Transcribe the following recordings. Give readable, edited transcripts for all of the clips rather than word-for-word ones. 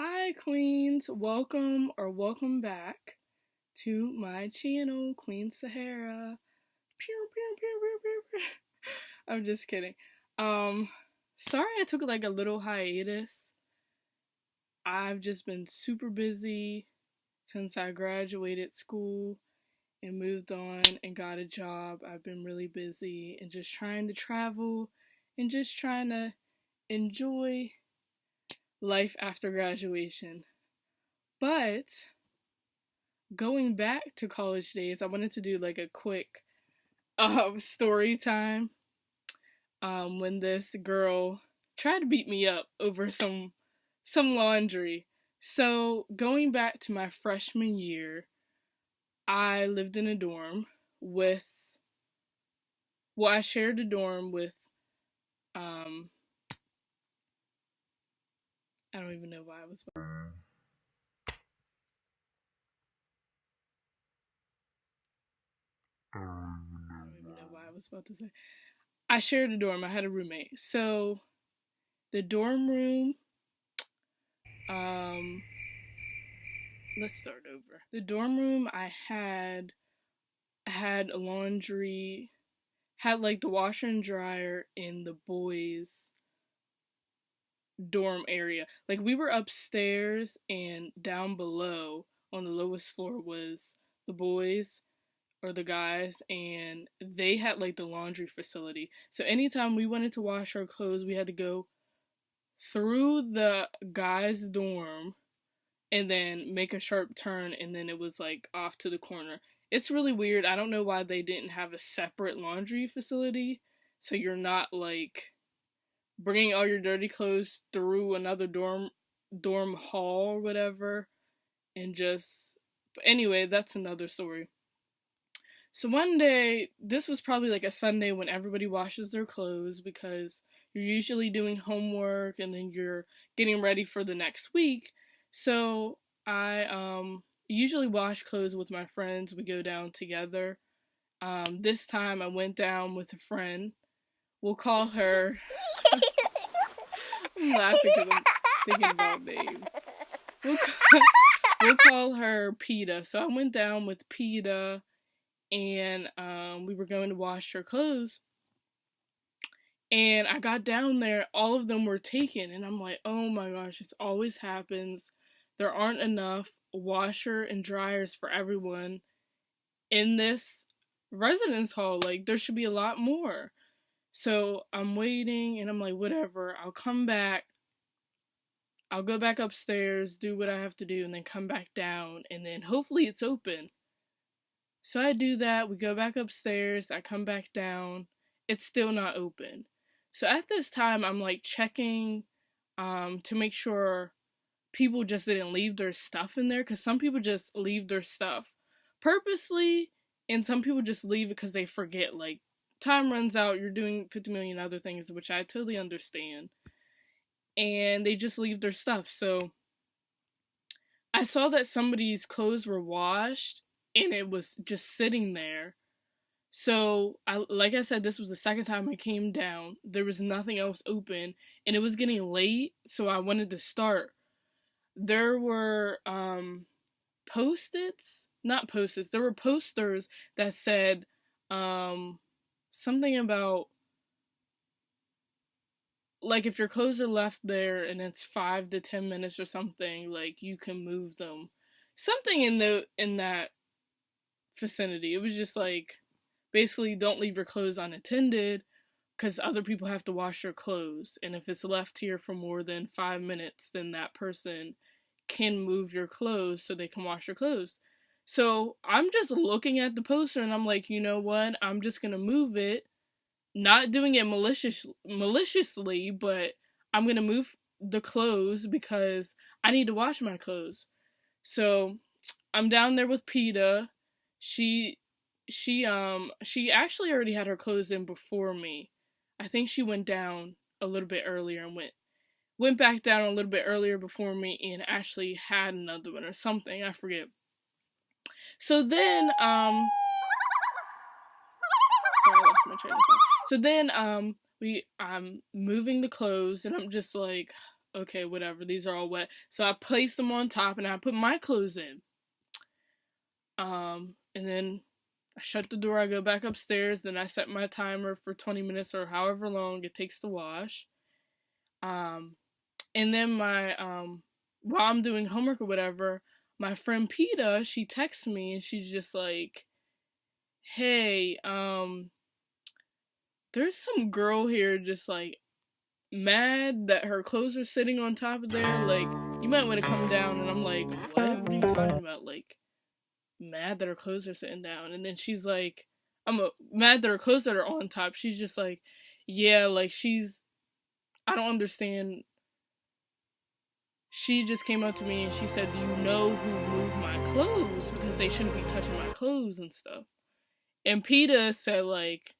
Hi, Queens. Welcome back to my channel, Queen Sahara. Pew, pew, pew, pew, pew, pew. I'm just kidding. Um, Sorry I took like a little hiatus. I've just been super busy since I graduated school and moved on and got a job. I've been really busy and just trying to travel and just trying to enjoy life after graduation. But going back to college days, I wanted to do like a quick story time. When this girl tried to beat me up over some laundry. So going back to my freshman year, I lived in a dorm with I shared a dorm with um I don't even know why I was I don't even know why I was about to say. I shared a dorm. I had a roommate. So the dorm room, um, let's start over. The dorm room I had a laundry, had like the washer and dryer in the boys' dorm area. Like we were upstairs and down below on the lowest floor was the boys or the guys, and they had like the laundry facility. So anytime we wanted to wash our clothes, we had to go through the guys' dorm and then make a sharp turn, and then it was like off to the corner. It's really weird. I don't know why they didn't have a separate laundry facility, so you're not like bringing all your dirty clothes through another dorm hall or whatever, and just. But anyway, that's another story. So one day, this was probably like a Sunday when everybody washes their clothes because you're usually doing homework and then you're getting ready for the next week. So I usually wash clothes with my friends. We go down together. This time I went down with a friend. We'll call her. I'm laughing because I'm thinking about names. We'll call her Peta. So I went down with Peta, and we were going to wash her clothes. And I got down there, all of them were taken, and I'm like, oh my gosh, this always happens. There aren't enough washer and dryers for everyone in this residence hall. Like, there should be a lot more. So I'm waiting, and I'm like, whatever, I'll come back. I'll go back upstairs, do what I have to do, and then come back down, and then hopefully it's open. So I do that, we go back upstairs, I come back down, it's still not open. So at this time, I'm like checking to make sure people just didn't leave their stuff in there, because some people just leave their stuff purposely, and some people just leave it because they forget. Like, time runs out, you're doing 50 million other things, which I totally understand, and they just leave their stuff. So I saw that somebody's clothes were washed and it was just sitting there. So, like I said, this was the second time I came down. There was nothing else open, and it was getting late, so I wanted to start. There were post-its, not post-its. There were posters that said something about like if your clothes are left there and it's 5 to 10 minutes or something, like you can move them. Something in that vicinity. It was just like basically don't leave your clothes unattended because other people have to wash your clothes, and if it's left here for more than 5 minutes, then that person can move your clothes so they can wash your clothes. So I'm just looking at the poster and I'm like, you know what? I'm just gonna move it, not doing it maliciously, but I'm gonna move the clothes because I need to wash my clothes. So I'm down there with Peta. She she actually already had her clothes in before me. I think she went down a little bit earlier and went back down a little bit earlier before me and actually had another one or something. I forget. So then sorry, I lost my train of thought. So then I'm moving the clothes and I'm just like, okay, whatever, these are all wet. So I placed them on top and I put my clothes in. And then I shut the door, I go back upstairs, then I set my timer for 20 minutes or however long it takes to wash. And then while I'm doing homework or whatever, my friend Peta, she texts me and she's just like, hey, there's some girl here just like mad that her clothes are sitting on top of there, like, you might want to come down. And I'm like, what are you talking about? Like, mad that her clothes are sitting down? And then she's like, mad that her clothes are on top. She's just like, yeah, like, I don't understand. She just came up to me and she said, do you know who moved my clothes? Because they shouldn't be touching my clothes and stuff. And Peta said, like,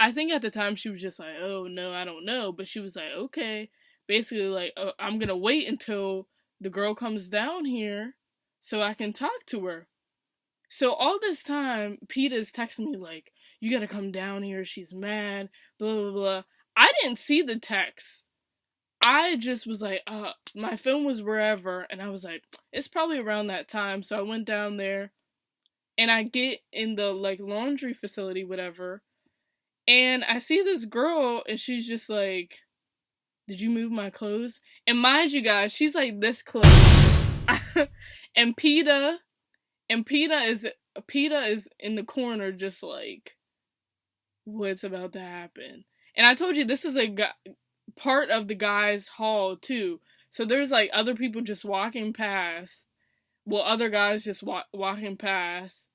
I think at the time she was just like, oh, no, I don't know. But she was like, okay. Basically, like, I'm going to wait until the girl comes down here so I can talk to her. So all this time, Peta's texting me, like, you got to come down here. She's mad, blah, blah, blah. I didn't see the text. I just was like, my phone was wherever. And I was like, it's probably around that time. So I went down there. And I get in the, like, laundry facility, whatever. And I see this girl, and she's just like, did you move my clothes? And mind you guys, she's like this close. And Peta is in the corner just like, what's about to happen? And I told you, this is part of the guys' hall, too. So there's, like, other people just walking past. Well, other guys just walking past.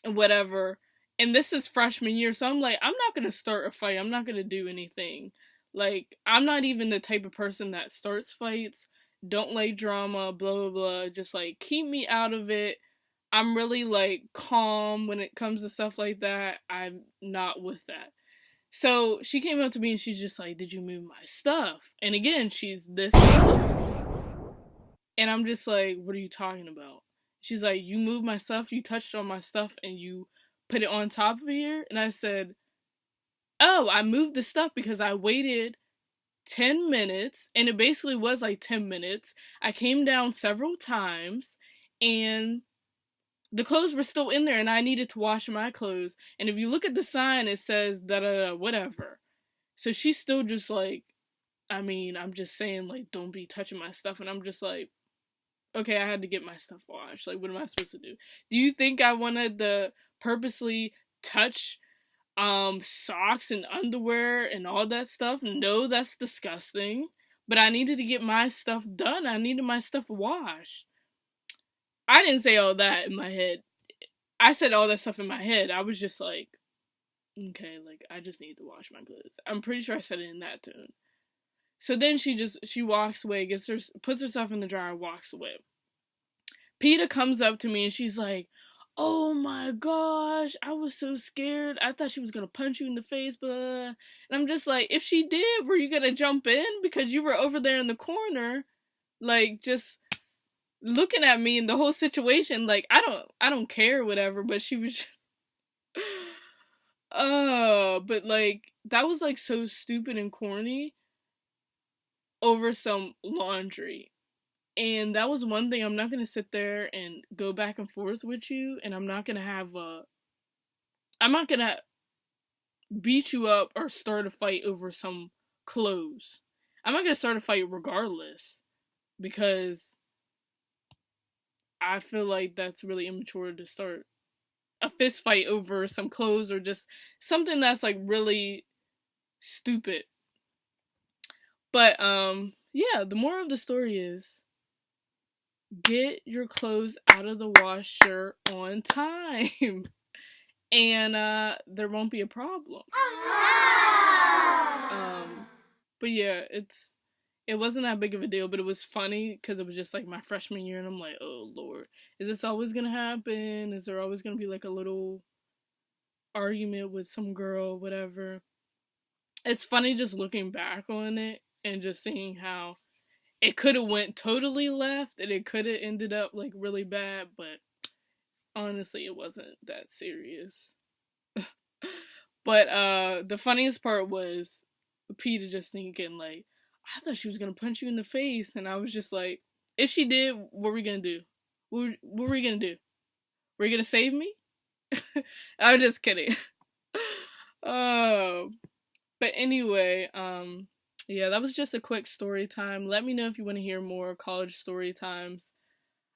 And whatever. And this is freshman year, so I'm like, I'm not gonna start a fight. I'm not gonna do anything. Like, I'm not even the type of person that starts fights. Don't like drama, blah, blah, blah. Just, like, keep me out of it. I'm really, like, calm when it comes to stuff like that. I'm not with that. So, she came up to me and she's just like, did you move my stuff? And again, she's this close. And I'm just like, what are you talking about? She's like, you moved my stuff, you touched on my stuff, and you put it on top of here? And I said, oh, I moved the stuff because I waited 10 minutes, and it basically was like 10 minutes. I came down several times, and the clothes were still in there, and I needed to wash my clothes. And if you look at the sign, it says da-da-da, whatever. So she's still just like, I mean, I'm just saying, like, don't be touching my stuff. And I'm just like, okay, I had to get my stuff washed. Like, what am I supposed to do? Do you think I wanted to purposely touch socks and underwear and all that stuff? No, that's disgusting. But I needed to get my stuff done. I needed my stuff washed. I didn't say all that in my head. I said all that stuff in my head. I was just like, okay, like, I just need to wash my clothes. I'm pretty sure I said it in that tone. So then she walks away, puts herself in the dryer, walks away. Peta comes up to me and she's like, oh my gosh, I was so scared. I thought she was gonna punch you in the face, blah. And I'm just like, if she did, were you gonna jump in? Because you were over there in the corner, like, just looking at me and the whole situation. Like, I don't care, whatever, but she was just, but like, that was like so stupid and corny over some laundry. And that was one thing. I'm not going to sit there and go back and forth with you. And I'm not going to beat you up or start a fight over some clothes. I'm not going to start a fight regardless. Because I feel like that's really immature to start a fist fight over some clothes or just something that's like really stupid. But, yeah, the moral of the story is, get your clothes out of the washer on time. And, there won't be a problem. But yeah, it wasn't that big of a deal, but it was funny, because it was just, like, my freshman year, and I'm like, oh, Lord. Is this always gonna happen? Is there always gonna be, like, a little argument with some girl, whatever? It's funny just looking back on it, and just seeing how it could have went totally left, and it could have ended up, like, really bad, but honestly, it wasn't that serious. But, the funniest part was Peta just thinking, like, I thought she was gonna punch you in the face, and I was just like, if she did, what are we gonna do? What were we gonna do? Were you gonna save me? I'm just kidding. Oh, but anyway, yeah, that was just a quick story time. Let me know if you want to hear more college story times.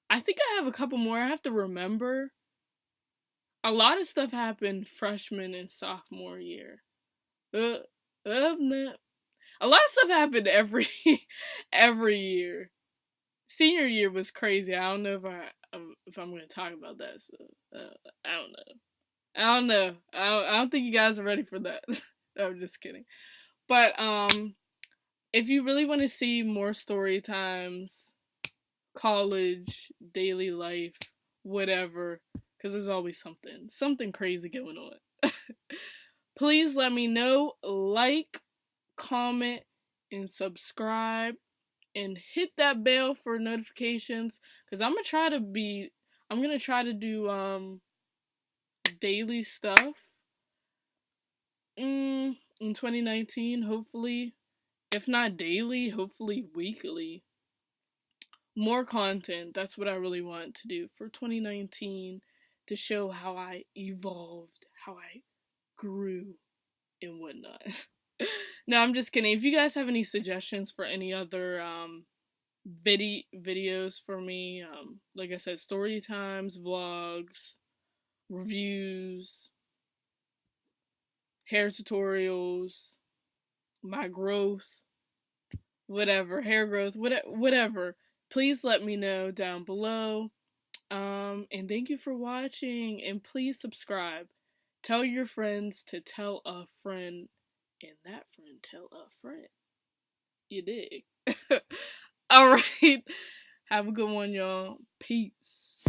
I think I have a couple more. I have to remember. A lot of stuff happened freshman and sophomore year. No. A lot of stuff happened every year. Senior year was crazy. I don't know if I'm going to talk about that. So I don't know. I don't think you guys are ready for that. I'm just kidding. But if you really want to see more story times, college, daily life, whatever, because there's always something crazy going on. Please let me know. Like, comment, and subscribe, and hit that bell for notifications, because I'm gonna try to do daily stuff in 2019, hopefully. If not daily, hopefully weekly. More content. That's what I really want to do for 2019, to show how I evolved, how I grew, and whatnot. No, I'm just kidding. If you guys have any suggestions for any other videos for me, like I said, story times, vlogs, reviews, hair tutorials, my growth, whatever, hair growth, whatever, please let me know down below. And thank you for watching, and please subscribe. Tell your friends to tell a friend, and that friend tell a friend. You dig? Alright. Have a good one, y'all. Peace.